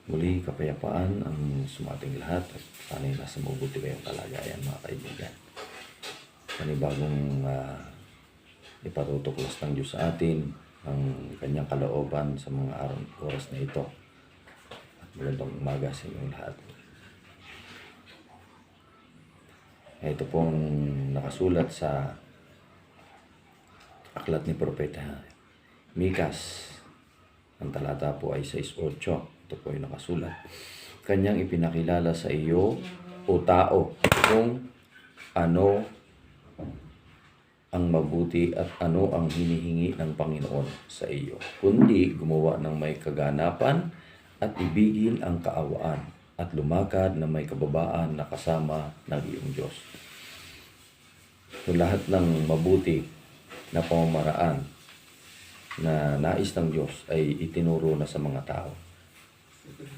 Muli, kapayapaan ang sumating lahat at sana'y nasa mabuti kayong kalagayan, mga kaibigan. Panibagong iparutuklas ng Diyos sa atin ang kanyang kalooban sa mga oras na ito. At magandang umaga sa inyong lahat. Ito pong nakasulat sa aklat ni Propeta Mikas. Ang talata po ay 6:8. Ito po ay nakasulat. Kanyang ipinakilala sa iyo, o tao, kung ano ang mabuti at ano ang hinihingi ng Panginoon sa iyo, kundi gumawa ng may kaganapan at ibigin ang kaawaan at lumakad na may kababaan na kasama ng iyong Diyos. So, lahat ng mabuti na pamamaraan na nais ng Diyos ay itinuro na sa mga tao.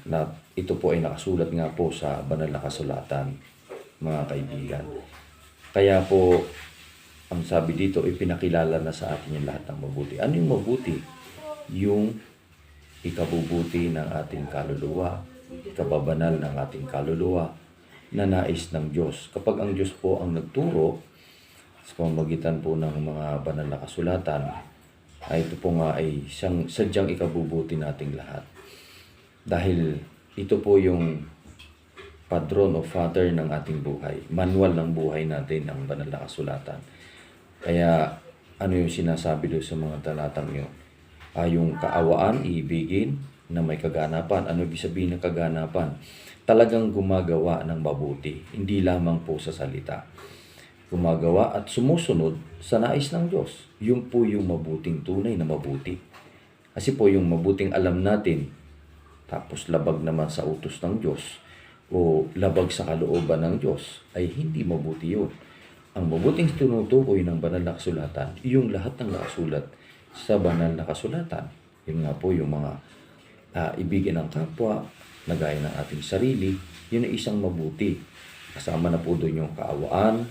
Na ito po ay nakasulat nga po sa banal na kasulatan, mga kaibigan. Kaya po, ang sabi dito, ipinakilala na sa atin yung lahat ng mabuti. Ano yung mabuti? Yung ikabubuti ng ating kaluluwa, ikababanal ng ating kaluluwa, na nais ng Diyos. Kapag ang Diyos po ang nagturo, sa pamamagitan po ng mga banal na kasulatan, ay ito po nga ay sadyang ikabubuti nating lahat. Dahil ito po yung patron o father ng ating buhay. Manual ng buhay natin ang banal na kasulatan. Kaya ano yung sinasabi doon sa mga talatang yun? Yung kaawaan, iibigin na may kaganapan. Ano ibig sabihin ng kaganapan? Talagang gumagawa ng mabuti. Hindi lamang po sa salita. Gumagawa at sumusunod sa nais ng Diyos. Yun po yung mabuting tunay na mabuti. Kasi po yung mabuting alam natin, tapos labag naman sa utos ng Diyos o labag sa kalooban ng Diyos, ay hindi mabuti yun. Ang mabuting tinutukoy ng banal na kasulatan, yung lahat ng nakasulat sa banal na kasulatan. Yun nga po yung mga ibigin ng kapwa, nagaya ng ating sarili, yun ay isang mabuti. Kasama na po doon yung kaawaan,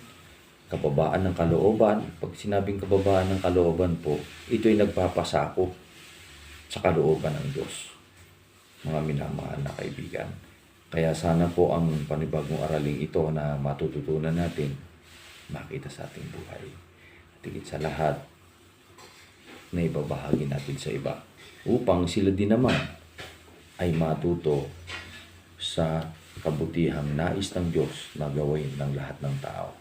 kababaan ng kalooban. Pag sinabing kababaan ng kalooban po, ito ay nagpapasako sa kalooban ng Diyos. Mga minamahal na kaibigan. Kaya sana po ang panibagong araling ito na matututunan natin, makita sa ating buhay. At higit sa lahat, na ibabahagi natin sa iba. Upang sila din naman ay matuto sa kabutihang nais ng Diyos na gawin ng lahat ng tao.